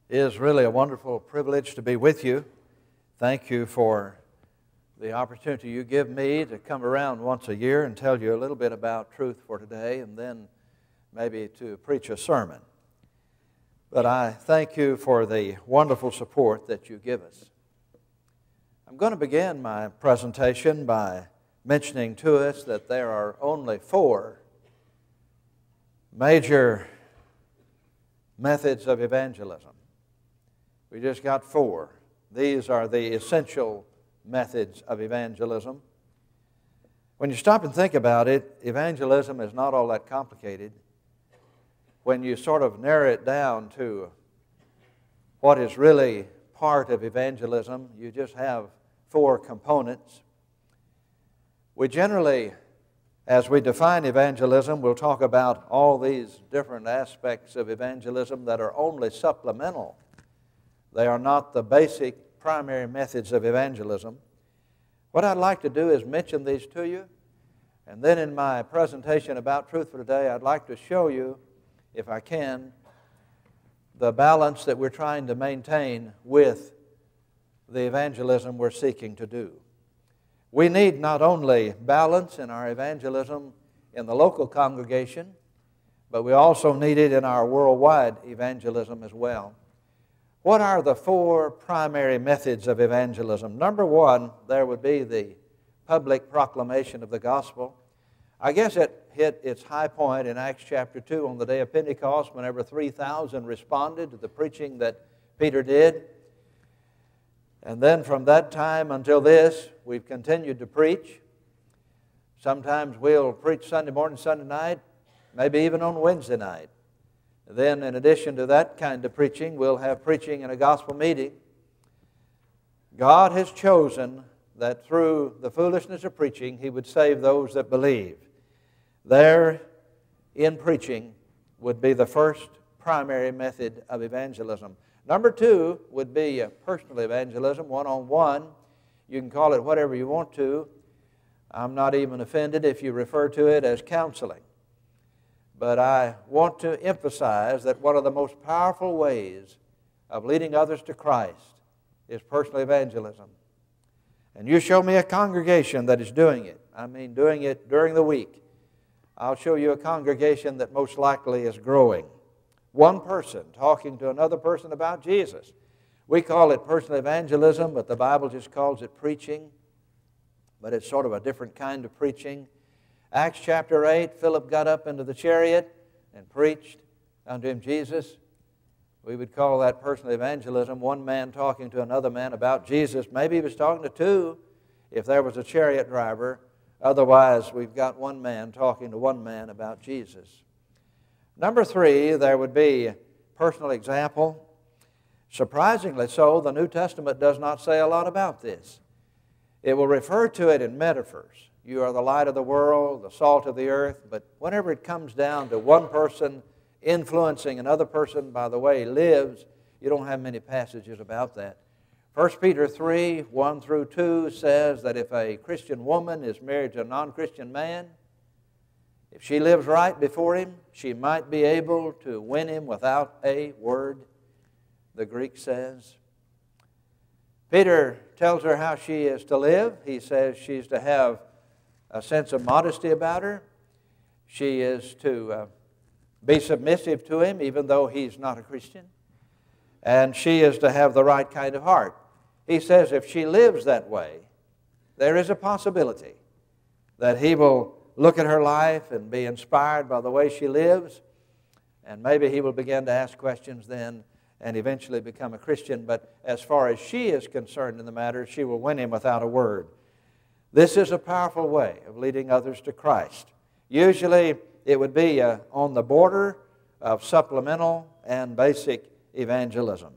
It is really a wonderful privilege to be with you. Thank you for the opportunity you give me to come around once a year and tell you a little bit about truth for today and then maybe to preach a sermon. But I thank you for the wonderful support that you give us. I'm going to begin my presentation by mentioning to us that there are only 4 major methods of evangelism. We just got 4. These are the essential methods of evangelism. When you stop and think about it, evangelism is not all that complicated. When you sort of narrow it down to what is really part of evangelism, you just have 4 components. We generally, as we define evangelism, we'll talk about all these different aspects of evangelism that are only supplemental. They are not the basic primary methods of evangelism. What I'd like to do is mention these to you, and then in my presentation about truth for today, I'd like to show you, if I can, the balance that we're trying to maintain with the evangelism we're seeking to do. We need not only balance in our evangelism in the local congregation, but we also need it in our worldwide evangelism as well. What are the 4 primary methods of evangelism? Number 1, there would be the public proclamation of the gospel. I guess it hit its high point in Acts chapter 2 on the day of Pentecost, whenever 3,000 responded to the preaching that Peter did. And then from that time until this, we've continued to preach. Sometimes we'll preach Sunday morning, Sunday night, maybe even on Wednesday night. Then, in addition to that kind of preaching, we'll have preaching in a gospel meeting. God has chosen that through the foolishness of preaching, He would save those that believe. There, in preaching, would be the first primary method of evangelism. Number 2 would be personal evangelism, one-on-one. You can call it whatever you want to. I'm not even offended if you refer to it as counseling. But I want to emphasize that one of the most powerful ways of leading others to Christ is personal evangelism. And you show me a congregation that is doing it. I mean doing it during the week. I'll show you a congregation that most likely is growing. One person talking to another person about Jesus. We call it personal evangelism, but the Bible just calls it preaching. But it's sort of a different kind of preaching. Acts chapter 8, Philip got up into the chariot and preached unto him Jesus. We would call that personal evangelism, one man talking to another man about Jesus. Maybe he was talking to 2 if there was a chariot driver. Otherwise, we've got one man talking to one man about Jesus. Number 3, there would be personal example. Surprisingly so, the New Testament does not say a lot about this. It will refer to it in metaphors. You are the light of the world, the salt of the earth. But whenever it comes down to one person influencing another person by the way he lives, you don't have many passages about that. 1 Peter 3, 1 through 2 says that if a Christian woman is married to a non-Christian man, if she lives right before him, she might be able to win him without a word, the Greek says. Peter tells her how she is to live. He says she's to have a sense of modesty about her. She is to be submissive to him, even though he's not a Christian. And she is to have the right kind of heart. He says if she lives that way, there is a possibility that he will look at her life and be inspired by the way she lives, and maybe he will begin to ask questions then and eventually become a Christian. But as far as she is concerned in the matter, she will win him without a word. This is a powerful way of leading others to Christ. Usually it would be on the border of supplemental and basic evangelism.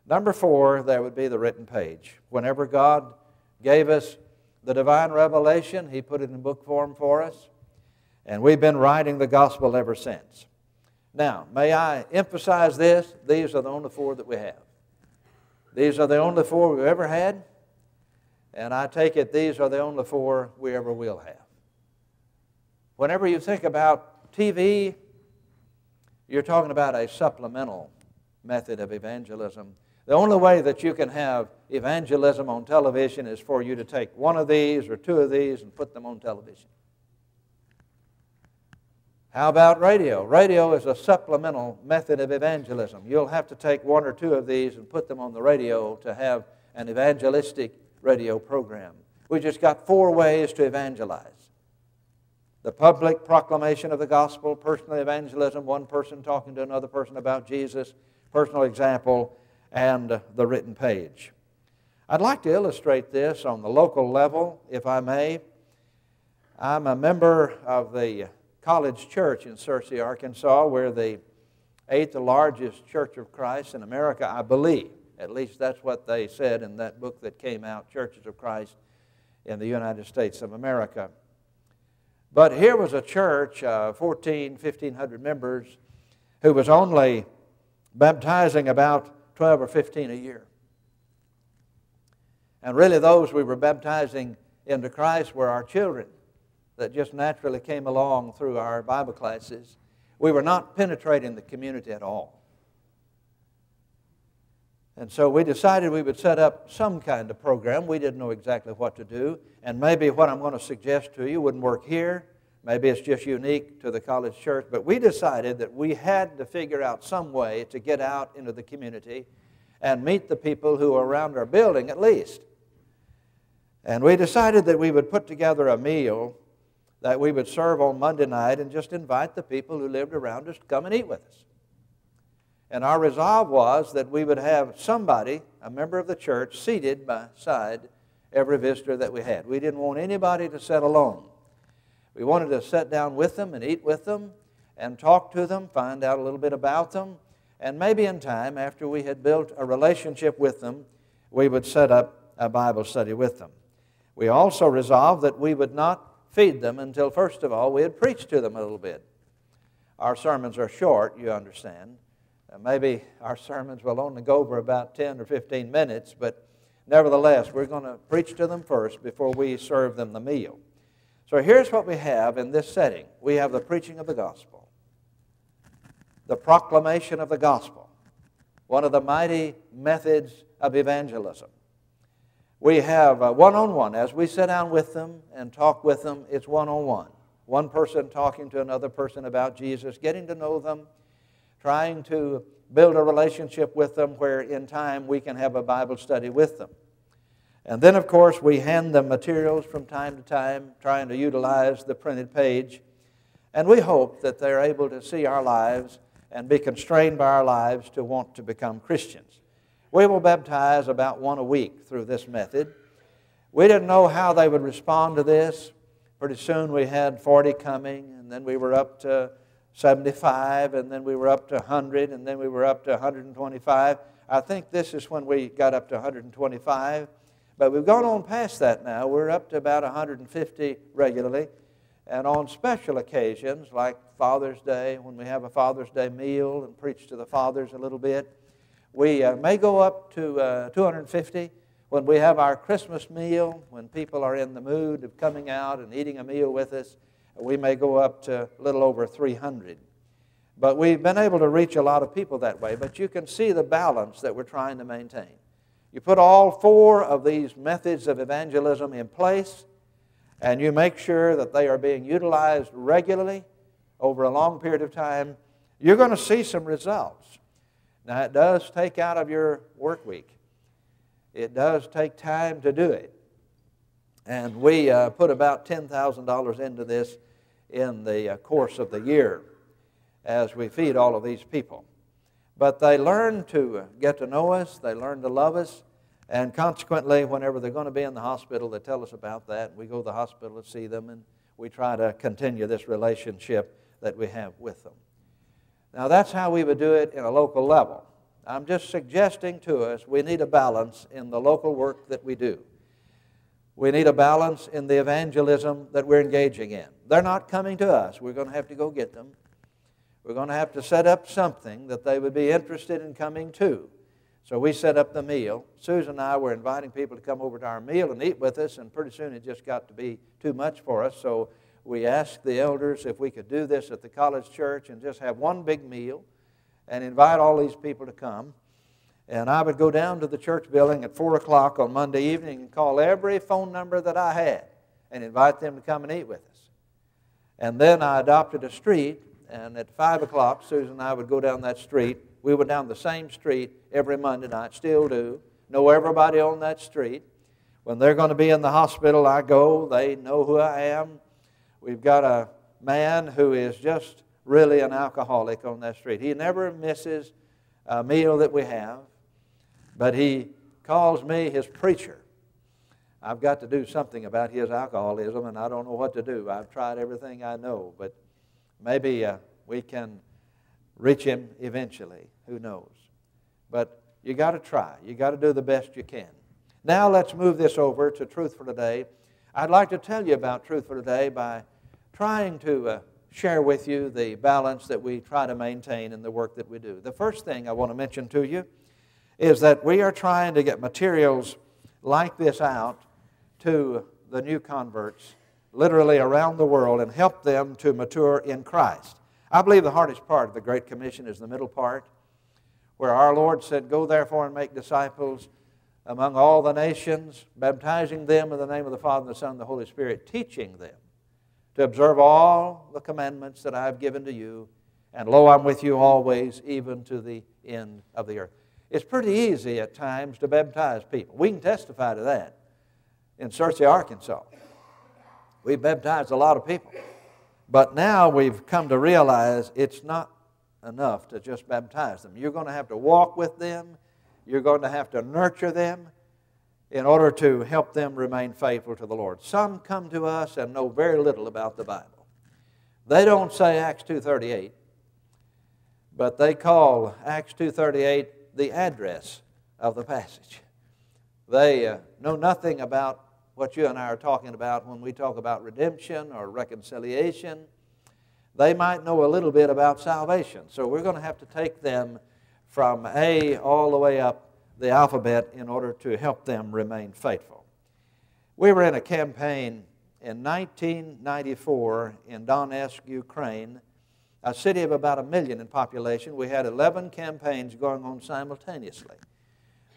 Number 4, there would be the written page. Whenever God gave us the divine revelation, He put it in book form for us, and we've been writing the gospel ever since. Now, may I emphasize this? These are the only 4 that we have. These are the only 4 we've ever had, and I take it these are the only 4 we ever will have. Whenever you think about TV, you're talking about a supplemental method of evangelism. The only way that you can have evangelism on television is for you to take one of these or two of these and put them on television. How about radio? Radio is a supplemental method of evangelism. You'll have to take one or two of these and put them on the radio to have an evangelistic radio program. We just got 4 ways to evangelize. The public proclamation of the gospel, personal evangelism, one person talking to another person about Jesus, personal example, and the written page. I'd like to illustrate this on the local level, if I may. I'm a member of the Chrch in Chrch, Arkansas. We're the 8th largest Church of Christ in America, I believe. At least that's what they said in that book that came out, Churches of Christ in the United States of America. But here was a church, 1,500 members, who was only baptizing about 12 or 15 a year. And really those we were baptizing into Christ were our children that just naturally came along through our Bible classes. We were not penetrating the community at all. And so we decided we would set up some kind of program. We didn't know exactly what to do. And maybe what I'm going to suggest to you wouldn't work here. Maybe it's just unique to the college church. But we decided that we had to figure out some way to get out into the community and meet the people who are around our building at least. And we decided that we would put together a meal that we would serve on Monday night and just invite the people who lived around us to come and eat with us. And our resolve was that we would have somebody, a member of the church, seated beside every visitor that we had. We didn't want anybody to sit alone. We wanted to sit down with them and eat with them and talk to them, find out a little bit about them, and maybe in time, after we had built a relationship with them, we would set up a Bible study with them. We also resolved that we would not feed them until, first of all, we had preached to them a little bit. Our sermons are short, you understand. Maybe our sermons will only go over about 10 or 15 minutes, but nevertheless, we're going to preach to them first before we serve them the meal. So here's what we have in this setting. We have the preaching of the gospel, the proclamation of the gospel, one of the mighty methods of evangelism. We have one-on-one. As we sit down with them and talk with them, it's one-on-one. One person talking to another person about Jesus, getting to know them, trying to build a relationship with them where in time we can have a Bible study with them. And then, of course, we hand them materials from time to time, trying to utilize the printed page. And we hope that they're able to see our lives and be constrained by our lives to want to become Christians. We will baptize about 1 a week through this method. We didn't know how they would respond to this. Pretty soon we had 40 coming, and then we were up to 75, and then we were up to 100, and then we were up to 125. I think this is when we got up to 125. But we've gone on past that now. We're up to about 150 regularly. And on special occasions, like Father's Day, when we have a Father's Day meal and preach to the fathers a little bit, we may go up to 250. When we have our Christmas meal, when people are in the mood of coming out and eating a meal with us, we may go up to a little over 300. But we've been able to reach a lot of people that way. But you can see the balance that we're trying to maintain. You put all 4 of these methods of evangelism in place, and you make sure that they are being utilized regularly over a long period of time, you're going to see some results. Now, it does take out of your work week. It does take time to do it. And we put about $10,000 into this in the course of the year as we feed all of these people. But they learn to get to know us, they learn to love us, and consequently, whenever they're going to be in the hospital, they tell us about that. We go to the hospital to see them, and we try to continue this relationship that we have with them. Now, that's how we would do it in a local level. I'm just suggesting to us we need a balance in the local work that we do. We need a balance in the evangelism that we're engaging in. They're not coming to us. We're going to have to go get them. We're going to have to set up something that they would be interested in coming to. So we set up the meal. Susan and I were inviting people to come over to our meal and eat with us, and pretty soon it just got to be too much for us. So we asked the elders if we could do this at the college church and just have one big meal and invite all these people to come. And I would go down to the church building at 4 o'clock on Monday evening and call every phone number that I had and invite them to come and eat with us. And then I adopted a street, and at 5 o'clock, Susan and I would go down that street. We went down the same street every Monday night, still do. Know everybody on that street. When they're going to be in the hospital, I go. They know who I am. We've got a man who is just really an alcoholic on that street. He never misses a meal that we have, but he calls me his preacher. I've got to do something about his alcoholism, and I don't know what to do. I've tried everything I know, but maybe we can reach him eventually. Who knows? But you got to try. You got to do the best you can. Now let's move this over to Truth for Today. I'd like to tell you about Truth for Today by trying to share with you the balance that we try to maintain in the work that we do. The first thing I want to mention to you is that we are trying to get materials like this out to the new converts literally around the world and help them to mature in Christ. I believe the hardest part of the Great Commission is the middle part, where our Lord said, "Go therefore and make disciples among all the nations, baptizing them in the name of the Father, and the Son, and the Holy Spirit, teaching them to observe all the commandments that I have given to you, and lo, I'm with you always, even to the end of the earth." It's pretty easy at times to baptize people. We can testify to that. In Chrch, Arkansas, we baptized a lot of people. But now we've come to realize it's not enough to just baptize them. You're going to have to walk with them. You're going to have to nurture them in order to help them remain faithful to the Lord. Some come to us and know very little about the Bible. They don't say Acts 2:38, but they call Acts 2:38 the address of the passage. They know nothing about what you and I are talking about when we talk about redemption or reconciliation. They might know a little bit about salvation. So we're going to have to take them from A all the way up the alphabet in order to help them remain faithful. We were in a campaign in 1994 in Donetsk, Ukraine, a city of about 1 million in population. We had 11 campaigns going on simultaneously.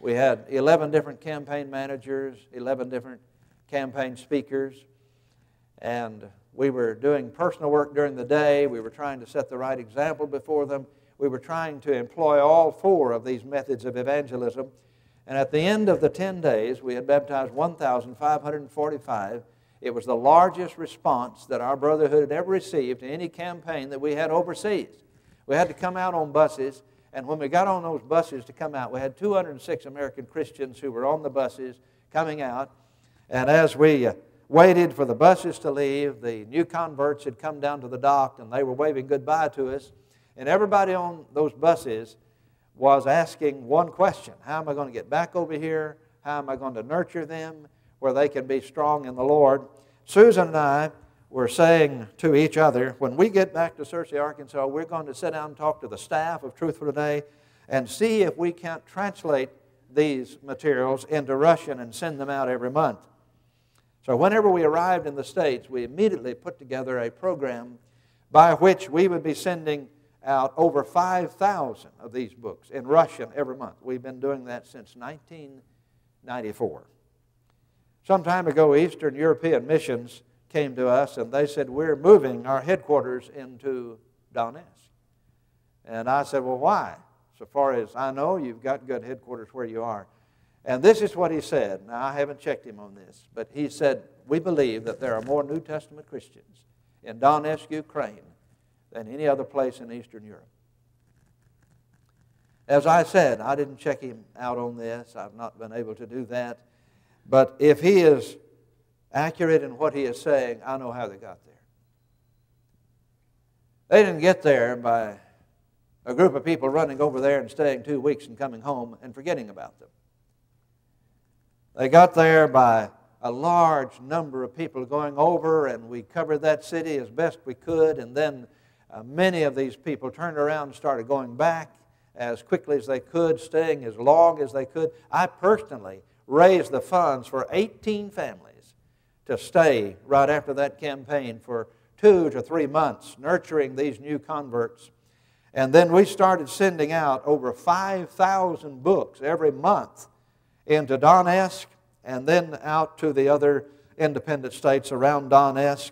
We had 11 different campaign managers, 11 different campaign speakers, and we were doing personal work during the day. We were trying to set the right example before them. We were trying to employ all 4 of these methods of evangelism. And at the end of the 10 days, we had baptized 1,545. It was the largest response that our brotherhood had ever received to any campaign that we had overseas. We had to come out on buses, and when we got on those buses to come out, we had 206 American Christians who were on the buses coming out. And as we waited for the buses to leave, the new converts had come down to the dock, and they were waving goodbye to us. And everybody on those buses was asking one question: how am I going to get back over here? How am I going to nurture them where they can be strong in the Lord? Susan and I were saying to each other, when we get back to Chrch, Arkansas, we're going to sit down and talk to the staff of Truth for Today and see if we can't translate these materials into Russian and send them out every month. So whenever we arrived in the States, we immediately put together a program by which we would be sending out over 5,000 of these books in Russian every month. We've been doing that since 1994. Some time ago, Eastern European Missions came to us, and they said, "We're moving our headquarters into Donetsk." And I said, "Well, why? So far as I know, you've got good headquarters where you are." And this is what he said. Now, I haven't checked him on this, but he said, "We believe that there are more New Testament Christians in Donetsk, Ukraine, than any other place in Eastern Europe." As I said, I didn't check him out on this. I've not been able to do that. But if he is accurate in what he is saying, I know how they got there. They didn't get there by a group of people running over there and staying 2 weeks and coming home and forgetting about them. They got there by a large number of people going over, and we covered that city as best we could, and then many of these people turned around and started going back as quickly as they could, staying as long as they could. I personally raised the funds for 18 families to stay right after that campaign for 2 to 3 months, nurturing these new converts. And then we started sending out over 5,000 books every month into Donetsk and then out to the other independent states around Donetsk.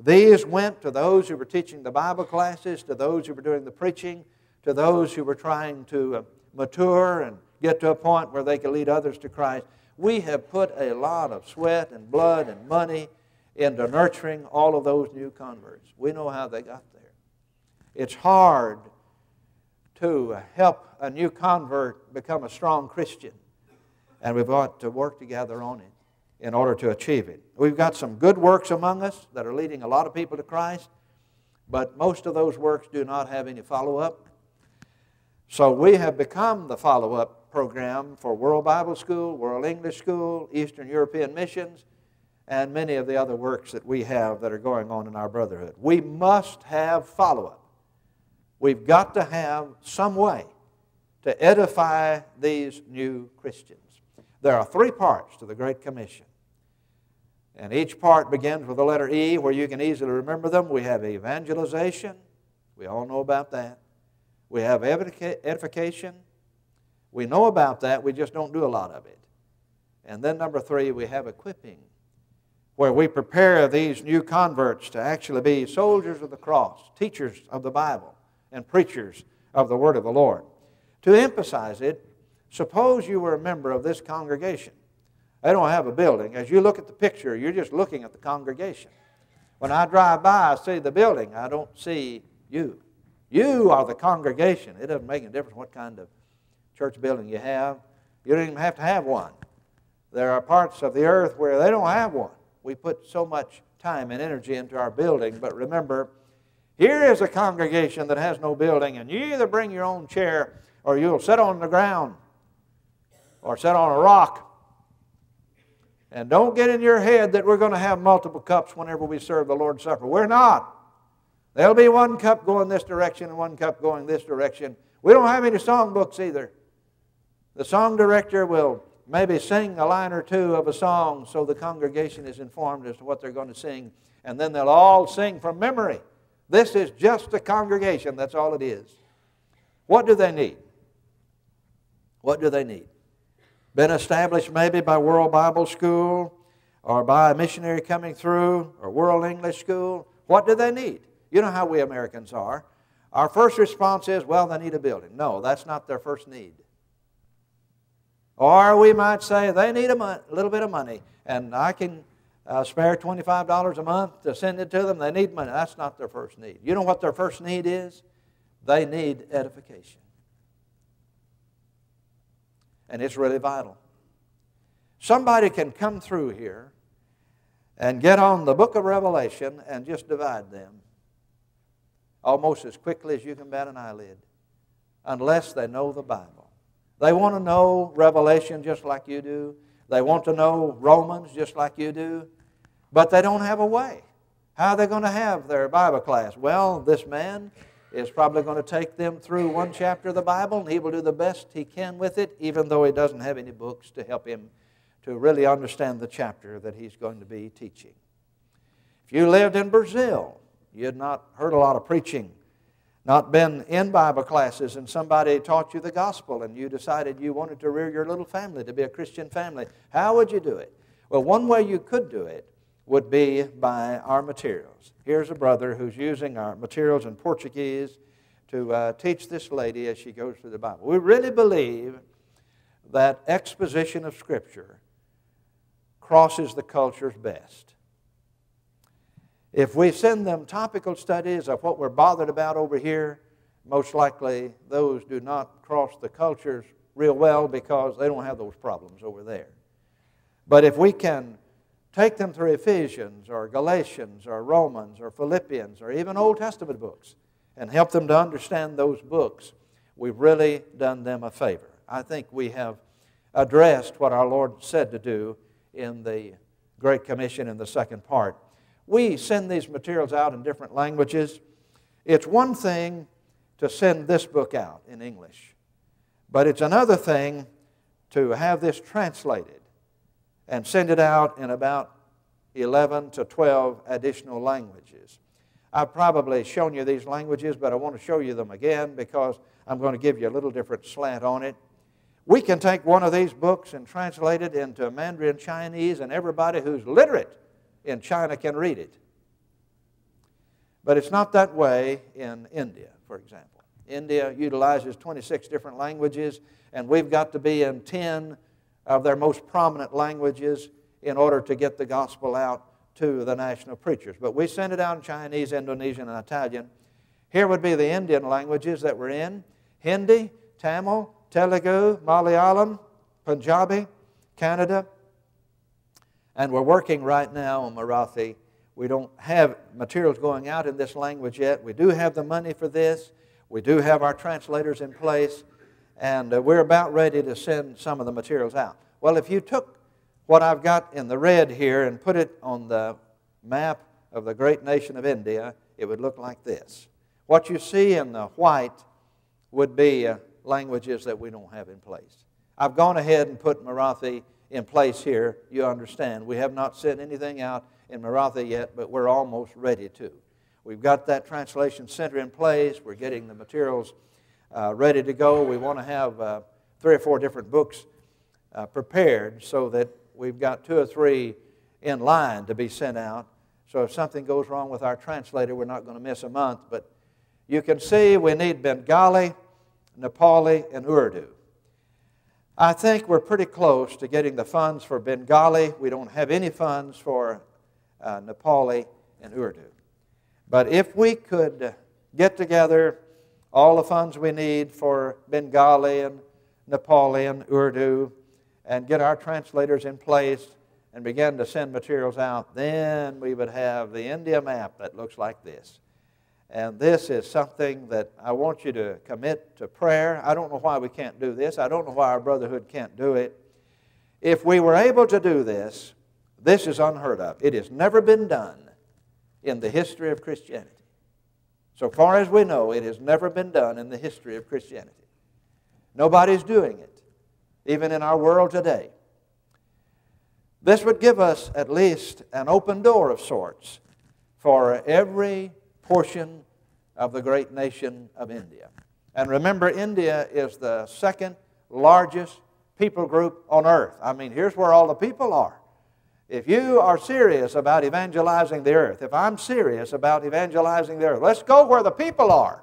These went to those who were teaching the Bible classes, to those who were doing the preaching, to those who were trying to mature and get to a point where they could lead others to Christ. We have put a lot of sweat and blood and money into nurturing all of those new converts. We know how they got there. It's hard to help a new convert become a strong Christian, and we've got to work together on it in order to achieve it. We've got some good works among us that are leading a lot of people to Christ, but most of those works do not have any follow-up. So we have become the follow-up program for World Bible School, World English School, Eastern European Missions, and many of the other works that we have that are going on in our brotherhood. We must have follow-up. We've got to have some way to edify these new Christians. There are 3 parts to the Great Commission. And each part begins with the letter E, where you can easily remember them. We have evangelization. We all know about that. We have edification. We know about that. We just don't do a lot of it. And then number 3, we have equipping, where we prepare these new converts to actually be soldiers of the cross, teachers of the Bible, and preachers of the Word of the Lord. To emphasize it, suppose you were a member of this congregation. They don't have a building. As you look at the picture, you're just looking at the congregation. When I drive by, I see the building. I don't see you. You are the congregation. It doesn't make any difference what kind of church building you have. You don't even have to have one. There are parts of the earth where they don't have one. We put so much time and energy into our building, but remember, here is a congregation that has no building, and you either bring your own chair or you'll sit on the ground or sit on a rock. And don't get in your head that we're going to have multiple cups whenever we serve the Lord's Supper. We're not. There'll be one cup going this direction and one cup going this direction. We don't have any songbooks either. The song director will maybe sing a line or two of a song so the congregation is informed as to what they're going to sing, and then they'll all sing from memory. This is just a congregation. That's all it is. What do they need? What do they need? Been established maybe by World Bible School or by a missionary coming through or World English School. What do they need? You know how we Americans are. Our first response is, well, they need a building. No, that's not their first need. Or we might say they need a little bit of money, and I can spare $25 a month to send it to them. They need money. That's not their first need. You know what their first need is? They need edification. And it's really vital. Somebody can come through here and get on the book of Revelation and just divide them almost as quickly as you can bat an eyelid, unless they know the Bible. They want to know Revelation just like you do. They want to know Romans just like you do. But they don't have a way. How are they going to have their Bible class? Well, this man is probably going to take them through one chapter of the Bible, and he will do the best he can with it, even though he doesn't have any books to help him to really understand the chapter that he's going to be teaching. If you lived in Brazil, you had not heard a lot of preaching, not been in Bible classes, and somebody taught you the gospel, and you decided you wanted to rear your little family to be a Christian family, how would you do it? Well, one way you could do it would be by our materials. Here's a brother who's using our materials in Portuguese to teach this lady as she goes through the Bible. We really believe that exposition of Scripture crosses the cultures best. If we send them topical studies of what we're bothered about over here, most likely those do not cross the cultures real well because they don't have those problems over there. But if we can take them through Ephesians or Galatians or Romans or Philippians or even Old Testament books and help them to understand those books, we've really done them a favor. I think we have addressed what our Lord said to do in the Great Commission in the second part. We send these materials out in different languages. It's one thing to send this book out in English, but it's another thing to have this translated and send it out in about 11 to 12 additional languages. I've probably shown you these languages, but I want to show you them again because I'm going to give you a little different slant on it. We can take one of these books and translate it into Mandarin Chinese, and everybody who's literate in China can read it. But it's not that way in India, for example. India utilizes 26 different languages, and we've got to be in 10 of their most prominent languages in order to get the gospel out to the national preachers. But we send it out in Chinese, Indonesian, and Italian. Here would be the Indian languages that we're in: Hindi, Tamil, Telugu, Malayalam, Punjabi, Kannada. And we're working right now on Marathi. We don't have materials going out in this language yet. We do have the money for this. We do have our translators in place. And we're about ready to send some of the materials out. Well, if you took what I've got in the red here and put it on the map of the great nation of India, it would look like this. What you see in the white would be languages that we don't have in place. I've gone ahead and put Marathi in place here. You understand, we have not sent anything out in Marathi yet, but we're almost ready to. We've got that translation center in place. We're getting the materials ready to go. We want to have 3 or 4 different books prepared so that we've got 2 or 3 in line to be sent out. So if something goes wrong with our translator, we're not going to miss a month. But you can see we need Bengali, Nepali, and Urdu. I think we're pretty close to getting the funds for Bengali. We don't have any funds for Nepali and Urdu. But if we could get together all the funds we need for Bengali and Nepali and Urdu and get our translators in place and begin to send materials out, then we would have the India map that looks like this. And this is something that I want you to commit to prayer. I don't know why we can't do this. I don't know why our brotherhood can't do it. If we were able to do this, this is unheard of. It has never been done in the history of Christianity. So far as we know, it has never been done in the history of Christianity. Nobody's doing it, even in our world today. This would give us at least an open door of sorts for every portion of the great nation of India. And remember, India is the second largest people group on earth. I mean, here's where all the people are. If you are serious about evangelizing the earth, if I'm serious about evangelizing the earth, let's go where the people are.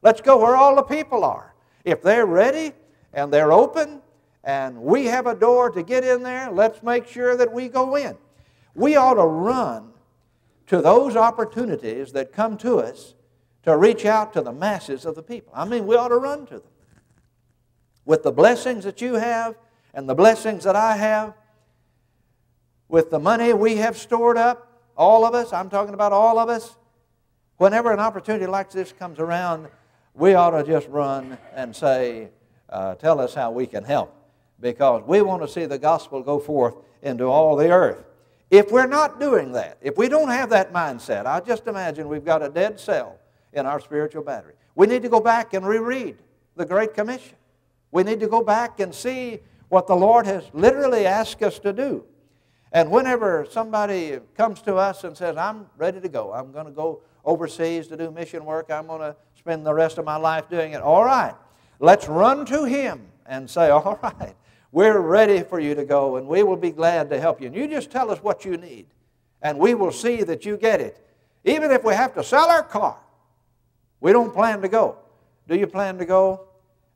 Let's go where all the people are. If they're ready and they're open and we have a door to get in there, let's make sure that we go in. We ought to run to those opportunities that come to us to reach out to the masses of the people. I mean, we ought to run to them. With the blessings that you have and the blessings that I have, with the money we have stored up, all of us, I'm talking about all of us, whenever an opportunity like this comes around, we ought to just run and say, tell us how we can help. Because we want to see the gospel go forth into all the earth. If we're not doing that, if we don't have that mindset, I just imagine we've got a dead cell in our spiritual battery. We need to go back and reread the Great Commission. We need to go back and see what the Lord has literally asked us to do. And whenever somebody comes to us and says, I'm ready to go, I'm going to go overseas to do mission work, I'm going to spend the rest of my life doing it, all right, let's run to him and say, all right, we're ready for you to go and we will be glad to help you. And you just tell us what you need and we will see that you get it. Even if we have to sell our car, we don't plan to go. Do you plan to go?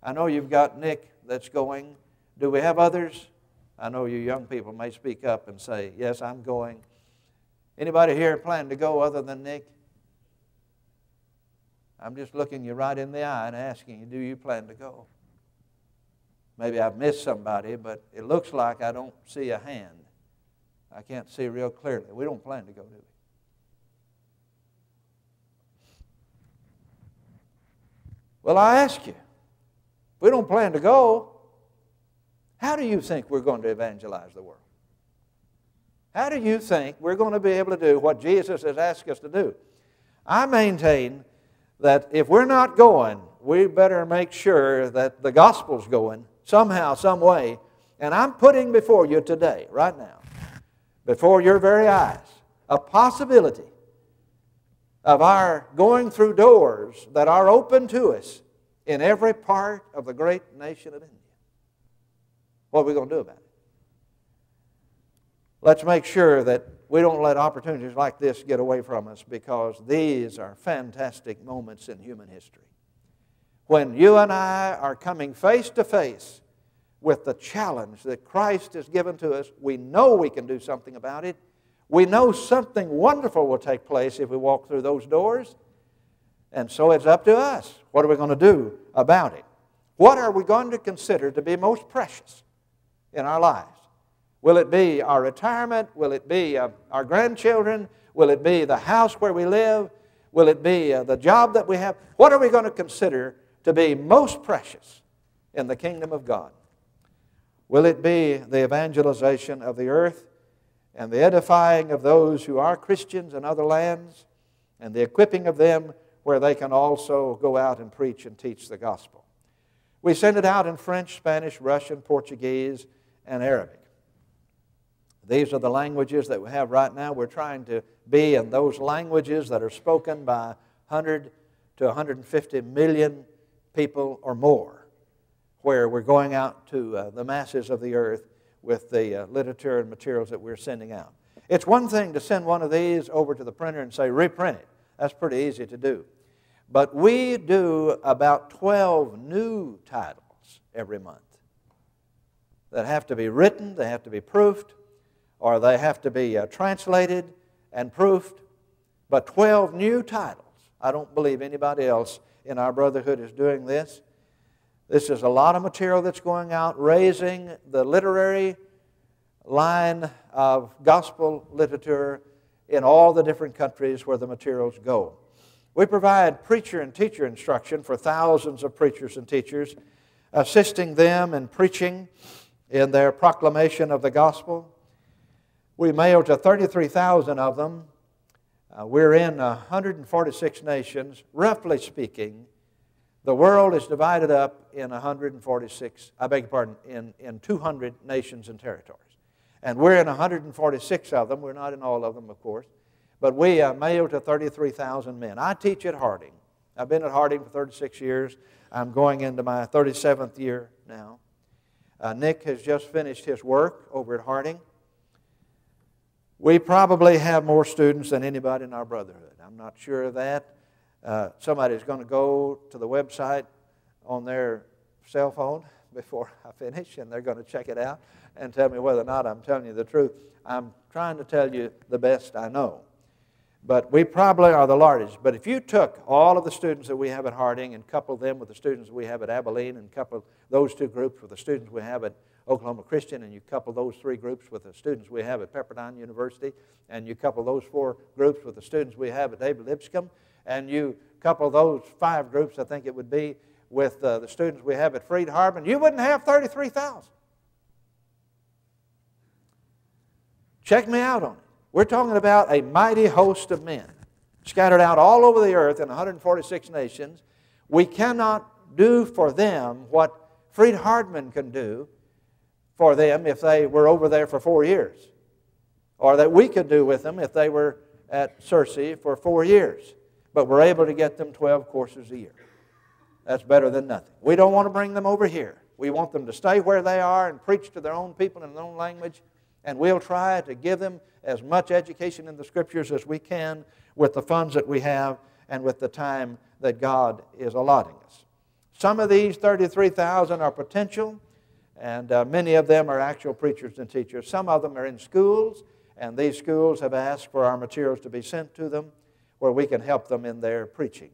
I know you've got Nick that's going. Do we have others? I know you young people may speak up and say, yes, I'm going. Anybody here plan to go other than Nick? I'm just looking you right in the eye and asking you, do you plan to go? Maybe I've missed somebody, but it looks like I don't see a hand. I can't see real clearly. We don't plan to go, do we? Well, I ask you, if we don't plan to go, how do you think we're going to evangelize the world? How do you think we're going to be able to do what Jesus has asked us to do? I maintain that if we're not going, we better make sure that the gospel's going somehow, some way. And I'm putting before you today, right now, before your very eyes, a possibility of our going through doors that are open to us in every part of the great nation of India. What are we going to do about it? Let's make sure that we don't let opportunities like this get away from us, because these are fantastic moments in human history. When you and I are coming face to face with the challenge that Christ has given to us, we know we can do something about it. We know something wonderful will take place if we walk through those doors. And so it's up to us. What are we going to do about it? What are we going to consider to be most precious in our lives? Will it be our retirement? Will it be our grandchildren? Will it be the house where we live? Will it be the job that we have? What are we going to consider to be most precious in the kingdom of God? Will it be the evangelization of the earth and the edifying of those who are Christians in other lands, and the equipping of them where they can also go out and preach and teach the gospel? We send it out in French, Spanish, Russian, Portuguese, and Arabic. These are the languages that we have right now. We're trying to be in those languages that are spoken by 100 to 150 million people or more, where we're going out to the masses of the earth with the literature and materials that we're sending out. It's one thing to send one of these over to the printer and say, reprint it. That's pretty easy to do. But we do about 12 new titles every month that have to be written, they have to be proofed, or they have to be translated and proofed. But 12 new titles. I don't believe anybody else in our brotherhood is doing this. This is a lot of material that's going out, raising the literary line of gospel literature in all the different countries where the materials go. We provide preacher and teacher instruction for thousands of preachers and teachers, assisting them in preaching in their proclamation of the gospel. We mail to 33,000 of them. We're in 146 nations. Roughly speaking, the world is divided up in 146, in 200 nations and territories. And we're in 146 of them. We're not in all of them, of course. But we mail to 33,000 men. I teach at Harding. I've been at Harding for 36 years. I'm going into my 37th year now. Nick has just finished his work over at Harding. We probably have more students than anybody in our brotherhood. I'm not sure of that. Somebody's going to go to the website on their cell phone before I finish, and they're going to check it out and tell me whether or not I'm telling you the truth. I'm trying to tell you the best I know. But we probably are the largest. But if you took all of the students that we have at Harding and coupled them with the students we have at Abilene, and coupled those two groups with the students we have at Oklahoma Christian, and you couple those three groups with the students we have at Pepperdine University, and you couple those four groups with the students we have at David Lipscomb, and you couple those five groups, I think it would be, with the students we have at Freed Harbin, you wouldn't have 33,000. Check me out on it. We're talking about a mighty host of men scattered out all over the earth in 146 nations. We cannot do for them what Freed Hardman can do for them if they were over there for 4 years, or that we could do with them if they were at Chrch for 4 years. But we're able to get them 12 courses a year. That's better than nothing. We don't want to bring them over here. We want them to stay where they are and preach to their own people in their own language, and we'll try to give them as much education in the Scriptures as we can with the funds that we have and with the time that God is allotting us. Some of these 33,000 are potential, and many of them are actual preachers and teachers. Some of them are in schools, and these schools have asked for our materials to be sent to them where we can help them in their preaching.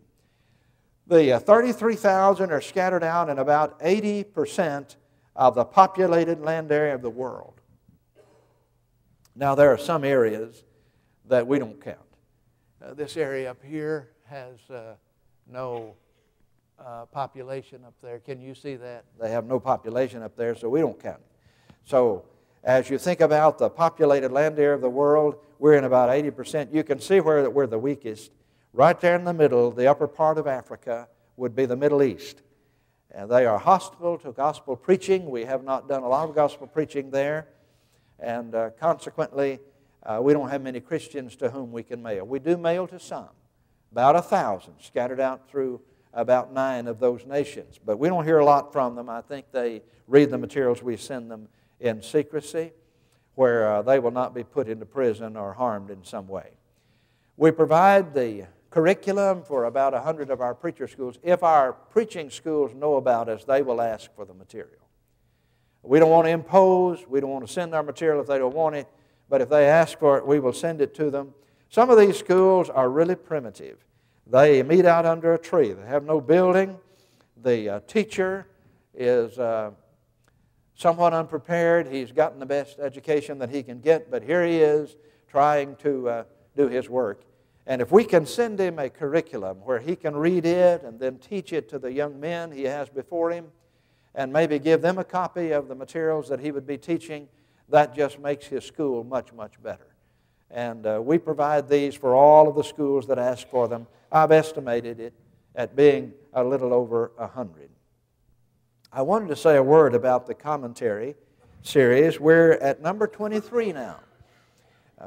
The 33,000 are scattered out in about 80% of the populated land area of the world. Now, there are some areas that we don't count. This area up here has no population up there. Can you see that? They have no population up there, so we don't count it. So, as you think about the populated land area of the world, we're in about 80%. You can see where we're the weakest. Right there in the middle, the upper part of Africa would be the Middle East. And they are hostile to gospel preaching. We have not done a lot of gospel preaching there. And consequently, we don't have many Christians to whom we can mail. We do mail to some. about 1,000 scattered out through about 9 of those nations. But we don't hear a lot from them. I think they read the materials we send them in secrecy, where they will not be put into prison or harmed in some way. We provide the curriculum for about 100 of our preacher schools. If our preaching schools know about us, they will ask for the material. We don't want to impose. We don't want to send our material if they don't want it. But if they ask for it, we will send it to them. Some of these schools are really primitive. They meet out under a tree. They have no building. The teacher is somewhat unprepared. He's gotten the best education that he can get, but here he is trying to do his work. And if we can send him a curriculum where he can read it and then teach it to the young men he has before him, and maybe give them a copy of the materials that he would be teaching, that just makes his school much, much better. And we provide these for all of the schools that ask for them. I've estimated it at being a little over 100. I wanted to say a word about the commentary series. We're at number 23 now.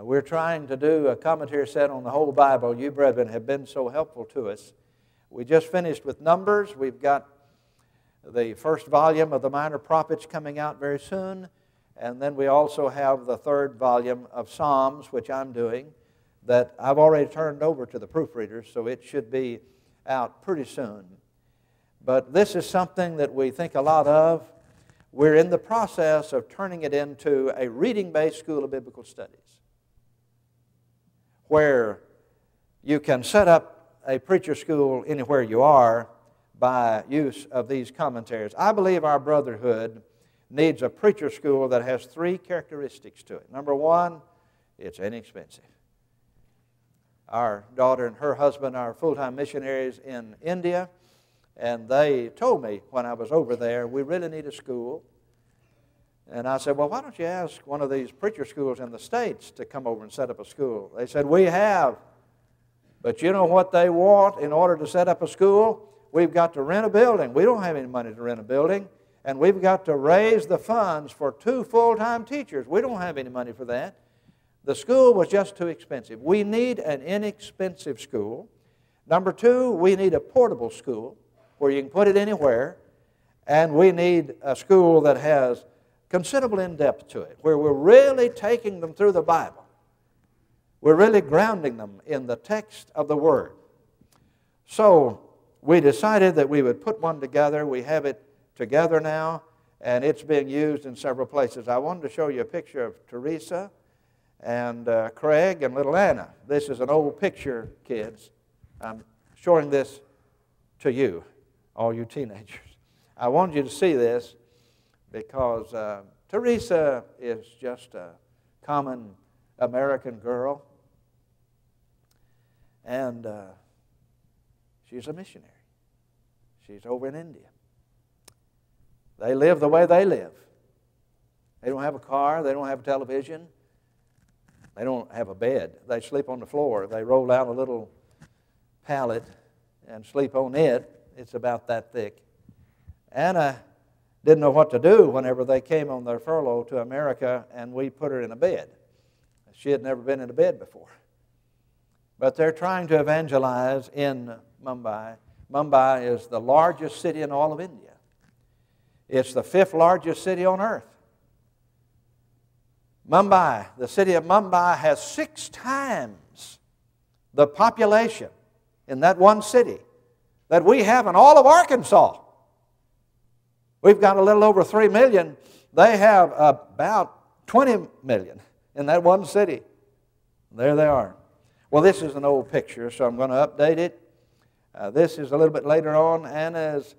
We're trying to do a commentary set on the whole Bible. You, brethren, have been so helpful to us. We just finished with Numbers. We've got the first volume of the Minor Prophets coming out very soon. And then we also have the third volume of Psalms, which I'm doing, that I've already turned over to the proofreaders, so it should be out pretty soon. But this is something that we think a lot of. We're in the process of turning it into a reading-based school of biblical studies, where you can set up a preacher school anywhere you are by use of these commentaries. I believe our brotherhood needs a preacher school that has 3 characteristics to it. Number 1, it's inexpensive. Our daughter and her husband are full-time missionaries in India, and they told me when I was over there, we really need a school. And I said, well, why don't you ask one of these preacher schools in the States to come over and set up a school? They said, we have. But you know what they want in order to set up a school? We've got to rent a building. We don't have any money to rent a building. And we've got to raise the funds for 2 full-time teachers. We don't have any money for that. The school was just too expensive. We need an inexpensive school. Number 2, we need a portable school where you can put it anywhere. And we need a school that has considerable in-depth to it, where we're really taking them through the Bible. We're really grounding them in the text of the Word. So we decided that we would put one together. We have it together now, and it's being used in several places. I wanted to show you a picture of Teresa and Craig and little Anna. This is an old picture, kids. I'm showing this to you, all you teenagers. I wanted you to see this because Teresa is just a common American girl, and she's a missionary. She's over in India. They live the way they live. They don't have a car. They don't have a television. They don't have a bed. They sleep on the floor. They roll out a little pallet and sleep on it. It's about that thick. Anna didn't know what to do whenever they came on their furlough to America, and we put her in a bed. She had never been in a bed before. But they're trying to evangelize in Mumbai. Mumbai is the largest city in all of India. It's the 5th largest city on earth. Mumbai, the city of Mumbai, has 6 times the population in that one city that we have in all of Arkansas. We've got a little over 3 million. They have about 20 million in that one city. There they are. Well, this is an old picture, so I'm going to update it. This is a little bit later on. Anna is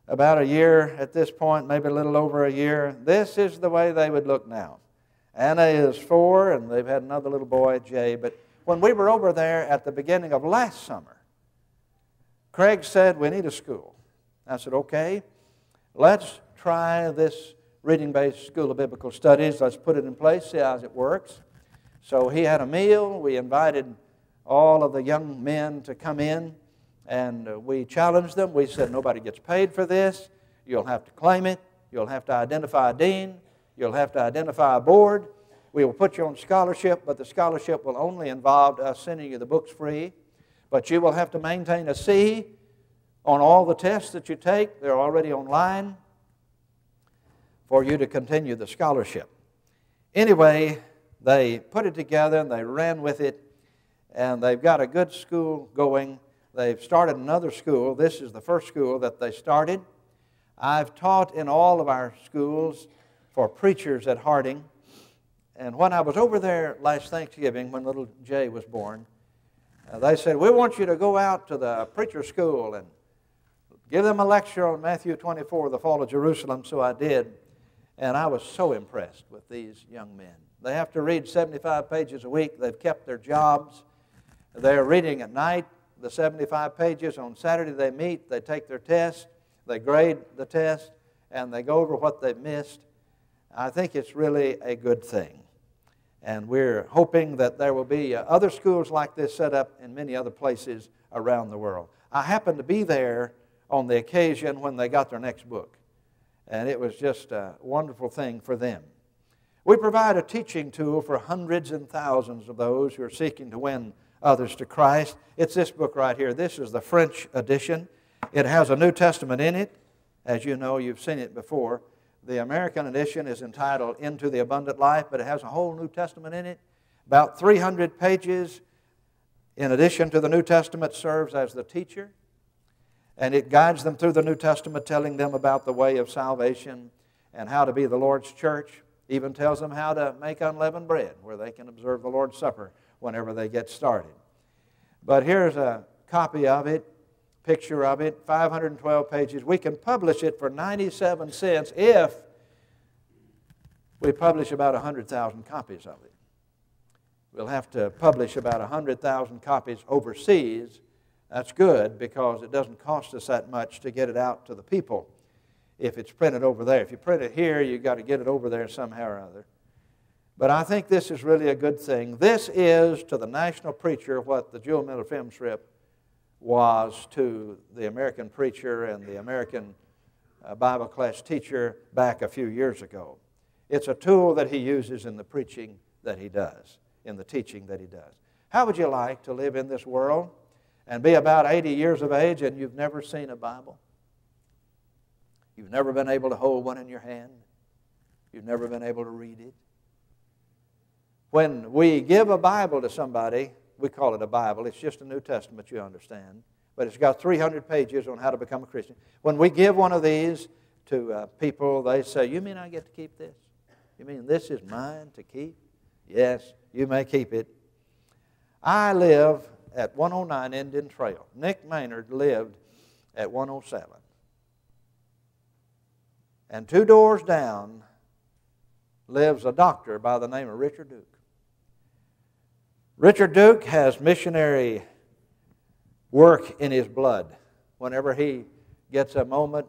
about a year at this point, maybe a little over a year. This is the way they would look now. Anna is 4, and they've had another little boy, Jay. But when we were over there at the beginning of last summer, Craig said, we need a school. I said, okay, let's try this reading-based school of biblical studies. Let's put it in place, see how it works. So he had a meal. We invited all of the young men to come in, and we challenged them. We said, nobody gets paid for this. You'll have to claim it. You'll have to identify a dean. You'll have to identify a board. We will put you on scholarship, but the scholarship will only involve us sending you the books free. But you will have to maintain a C on all the tests that you take. They're already online for you to continue the scholarship. Anyway, they put it together and they ran with it, and they've got a good school going. They've started another school. This is the first school that they started. I've taught in all of our schools for preachers at Harding. And when I was over there last Thanksgiving, when little Jay was born, they said, we want you to go out to the preacher school and give them a lecture on Matthew 24, the fall of Jerusalem. So I did. And I was so impressed with these young men. They have to read 75 pages a week. They've kept their jobs. They're reading at night the 75 pages. On Saturday they meet. They take their test. They grade the test. And they go over what they've missed. I think it's really a good thing. And we're hoping that there will be other schools like this set up in many other places around the world. I happened to be there on the occasion when they got their next book. And it was just a wonderful thing for them. We provide a teaching tool for hundreds and thousands of those who are seeking to win others to Christ. It's this book right here. This is the French edition. It has a New Testament in it. As you know, you've seen it before. The American edition is entitled Into the Abundant Life, but it has a whole New Testament in it. About 300 pages, in addition to the New Testament, serves as the teacher. And it guides them through the New Testament, telling them about the way of salvation and how to be the Lord's church. Even tells them how to make unleavened bread, where they can observe the Lord's Supper whenever they get started. But here's a copy of it, picture of it, 512 pages. We can publish it for 97 cents if we publish about 100,000 copies of it. We'll have to publish about 100,000 copies overseas. That's good because it doesn't cost us that much to get it out to the people if it's printed over there. If you print it here, you've got to get it over there somehow or other. But I think this is really a good thing. This is to the national preacher what the Jewel Miller film strip was to the American preacher and the American Bible class teacher back a few years ago. It's a tool that he uses in the preaching that he does, in the teaching that he does. How would you like to live in this world and be about 80 years of age and you've never seen a Bible? You've never been able to hold one in your hand. You've never been able to read it. When we give a Bible to somebody, we call it a Bible. It's just a New Testament, you understand. But it's got 300 pages on how to become a Christian. When we give one of these to people, they say, you mean I get to keep this? You mean this is mine to keep? Yes, you may keep it. I live at 109 Indian Trail. Nick Maynard lived at 107. And 2 doors down lives a doctor by the name of Richard Duke. Richard Duke has missionary work in his blood. Whenever he gets a moment,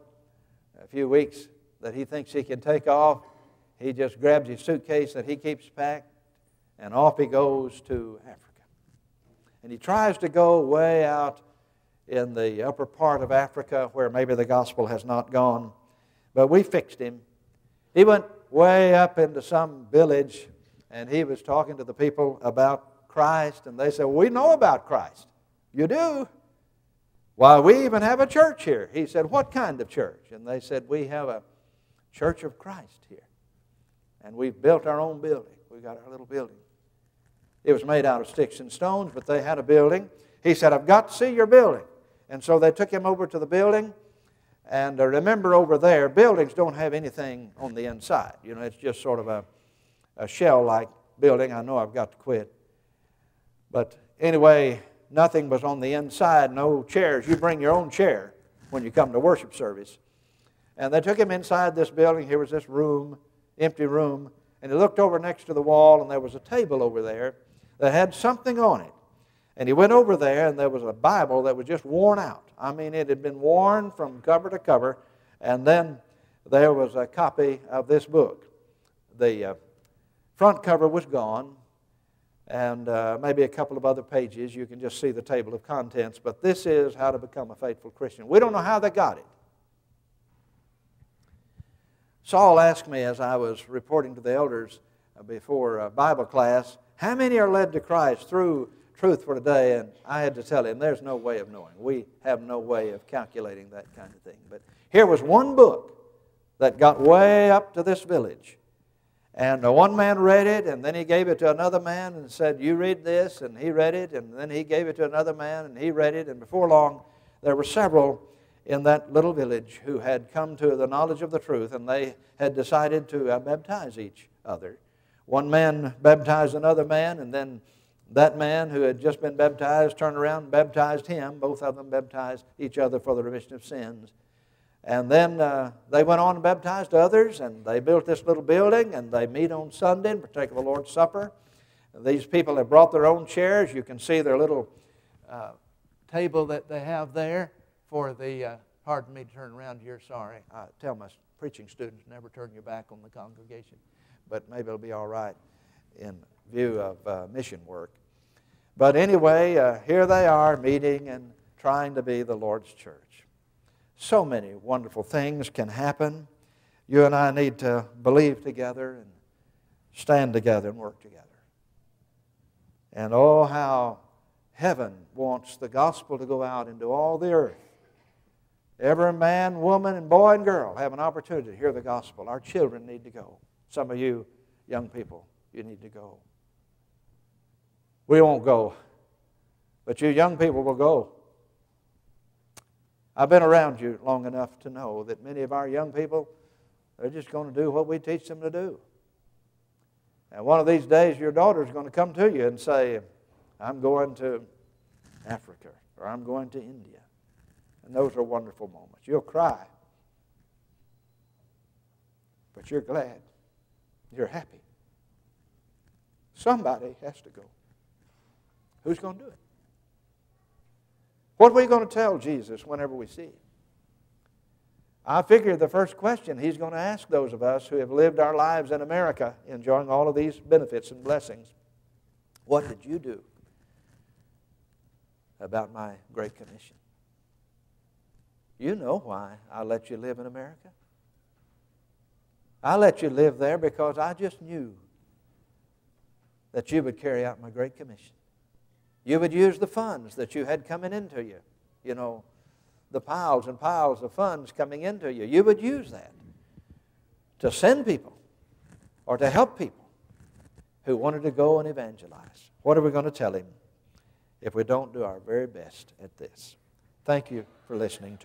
a few weeks that he thinks he can take off, he just grabs his suitcase that he keeps packed, and off he goes to Africa. And he tries to go way out in the upper part of Africa where maybe the gospel has not gone. But we fixed him. He went way up into some village, and he was talking to the people about Christ, and they said, well, we know about Christ. You do? Why, we even have a church here. He said, what kind of church? And they said, we have a Church of Christ here. And we've built our own building. We've got our little building. It was made out of sticks and stones, but they had a building. He said, I've got to see your building. And so they took him over to the building. And remember over there, buildings don't have anything on the inside. You know, it's just sort of a shell-like building. I know I've got to quit. But anyway, nothing was on the inside, no chairs. You bring your own chair when you come to worship service. And they took him inside this building. Here was this room, empty room. And he looked over next to the wall, and there was a table over there that had something on it. And he went over there, and there was a Bible that was just worn out. I mean, it had been worn from cover to cover. And then there was a copy of this book. The front cover was gone, and maybe a couple of other pages. You can just see the table of contents. But this is how to become a faithful Christian. We don't know how they got it. Saul asked me as I was reporting to the elders before Bible class, how many are led to Christ through truth for today, and I had to tell him there's no way of knowing. We have no way of calculating that kind of thing. But here was one book that got way up to this village. And one man read it, and then he gave it to another man and said, you read this, and he read it, and then he gave it to another man, and he read it, and before long, there were several in that little village who had come to the knowledge of the truth, and they had decided to baptize each other. One man baptized another man, and then that man who had just been baptized turned around and baptized him. Both of them baptized each other for the remission of sins. And then they went on and baptized others, and they built this little building, and they meet on Sunday and partake of the Lord's Supper. These people have brought their own chairs. You can see their little table that they have there for the, pardon me to turn around here, sorry. I tell my preaching students, never turn your back on the congregation, but maybe it'll be all right in view of mission work. But anyway, here they are meeting and trying to be the Lord's church. So many wonderful things can happen. You and I need to believe together and stand together and work together. And oh, how heaven wants the gospel to go out into all the earth. Every man, woman, and boy and girl have an opportunity to hear the gospel. Our children need to go. Some of you young people, you need to go. We won't go, but you young people will go. I've been around you long enough to know that many of our young people, they're just going to do what we teach them to do. And one of these days, your daughter's going to come to you and say, I'm going to Africa, or I'm going to India. And those are wonderful moments. You'll cry, but you're glad. You're happy. Somebody has to go. Who's going to do it? What are we going to tell Jesus whenever we see him? I figure the first question he's going to ask those of us who have lived our lives in America, enjoying all of these benefits and blessings, what did you do about my Great Commission? You know why I let you live in America. I let you live there because I just knew that you would carry out my Great Commission. You would use the funds that you had coming into you. You know, the piles and piles of funds coming into you. You would use that to send people or to help people who wanted to go and evangelize. What are we going to tell him if we don't do our very best at this? Thank you for listening to